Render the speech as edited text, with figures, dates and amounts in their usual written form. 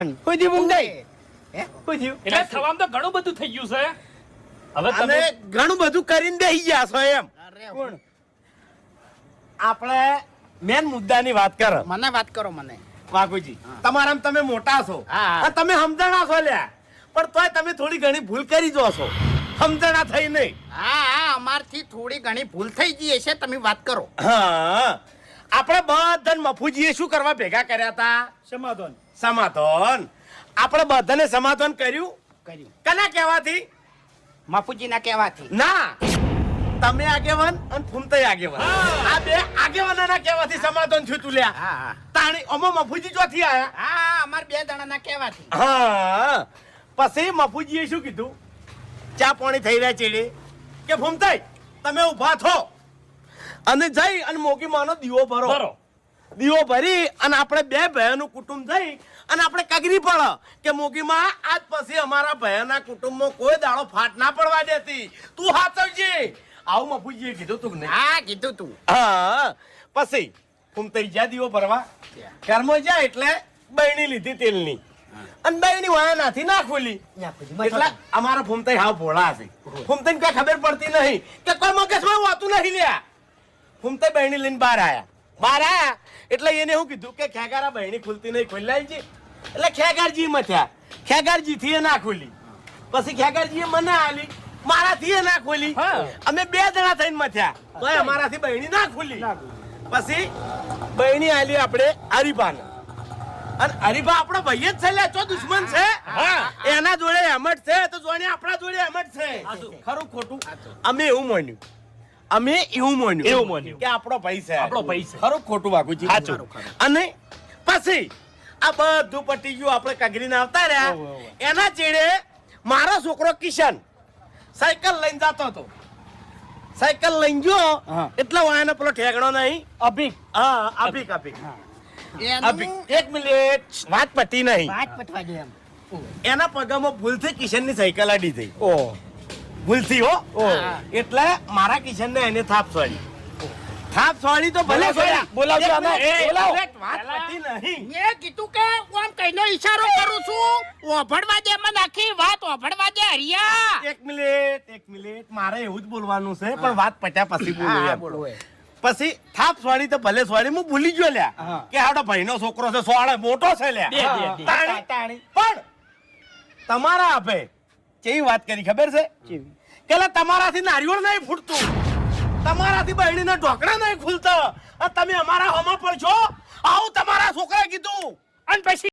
કોઈ દી ઊંઘ નહીં હે? કોઈ દી એટલે થવામાં તો ઘણું બધું થઈ ગયું છે. હવે અને તમે ઘણું બધું કરીને બેસી ગયા છો એમ અરે કોણ આપણે મેન મુદ્દાની વાત કરો મને વાત કરો મને. વાઘુજી તમારામાં તમે મોટા છો હા. અને તમે સમજણા છો લ્યા પણ તોય તમે થોડી ઘણી ભૂલ કરી જો છો સમજણા થઈ નહીં હા અમારથી થોડી ઘણી ભૂલ થઈ ગઈ હશે, તમે વાત કરો. હા આપણે બધાને મફુજીએ શું કરવા ભેગા કર્યા હતા સમાધાન સમાધાન આપણે બધાને સમાધાન કર્યું કર્યું કના કહેવાથી માફુજીના કહેવાથી. ના તમે આગેવાન અને ફૂમતાઈ આગેવાન આ બે આગેવાનોના કહેવાથી સમાધાન થયું તું લ્યા હા તાણી અમો મફુજી ચોથી આયા હા અમાર બે જણાના કહેવાથી. હા પછી મફુજીએ શું કીધું ચા પાણી થઈ રહ્યા ચેડે કે ફૂમતાઈ તમે ઊભા થો અને જઈ અને મોગી માનો દીવો ભરો બરો દીવો ભરી અને આપણે બે ભાઈઓનું કુટુંબ થઈ અને આપણે કગરી પડે કે મોગીમાં આજ પછી અમારા ભાઈઓના કુટુંબમાં કોઈ દાડો ફાટ ના પડવા દેતી તું હાચવજે આવું મફુજીએ કીધું તું ને હા કીધું તું. હા પછી ફૂમતાઈ જા દીવો ભરવા ઘરમાં જાય એટલે બહેણી લીધી તેલની અને બહેણી વાયા નાથી ના ખોલી એટલે અમારા ફૂમતાઈ હાવ ભોળા છે ફૂમતાઈને કઈ ખબર પડતી નહીં કે કોઈ મગજમાં વાતું નહીં લ્યા ફૂમતાઈ બહેણી લઈને બહાર આયા એટલે એને શું કીધું કે ખેગારા બહેણી ખુલતી નહીં ખોલાયજી એટલે ખેગારજી મથ્યા ખેગારજી એ ના ખોલી પછી ખેગારજીએ મને આલી મારાથી એ ના ખોલી અમે બે જણા થઈને મથ્યા તોય અમારાથી બહેણી ના ખોલી પછી બહેણી આલી આપણે હરીફાને અને હરીફા આપણો ભાઈ જ છે લે ચો દુશ્મન છે એના જોડે હેમટ છે તો જોડે આપણા જોડે હેમટ છે ખરું ખોટું અમે એવું માન્યું કે આપણો ભાઈ છે ખરું ખોટું વાગુજી સાચું. અને પછી આ બધું પટી ગયું આપણે કગરીને આવતા રહ્યા એના ચેડે મારો છોકરો કિશન સાયકલ લઈને જતો હતો સાયકલ લઈને ગયો એટલે વાયનો પેલો ઠેકણો નહીં અભિક એનું એક મિનિટ વાત પતી નહીં વાત પટવા દે એમ. એના પગામાં ભૂલથી કિશનની સાયકલ અડી થઈ ભૂલથી હો એટલે મારા કિશનને એને થાપ છોડી તો ભલે છોડ્યા. બોલાવજો આને. બોલાવો. વાત પતી નહીં મેં કીધું કે હું આમ કઈનો ઈશારો કરું છું, ઓભળવા દે મને આખી વાત ઓભળવા દે હરિયા. એક મિનિટ મારે એવું જ બોલવાનું છે પણ વાત પત્યા પછી બોલું હા, એમ. બોલો. પછી થાપ છોડી તો ભલે છોડી હું ભૂલી ગયો લ્યા કે હાડો ભાઈનો છોકરો છે સોળે મોટો છે લ્યા બે. તાણી. પણ તમારા આપે કેવી વાત કરી ખબર છે કે લા તમારાથી નારિયેળ નહીં ફૂટતું તમારાથી બહેણીના ઢોકળા નહીં ખુલતા અને તમે અમારા હોમાં પડશો આવું તમારા છોકરાએ કીધું અને પછી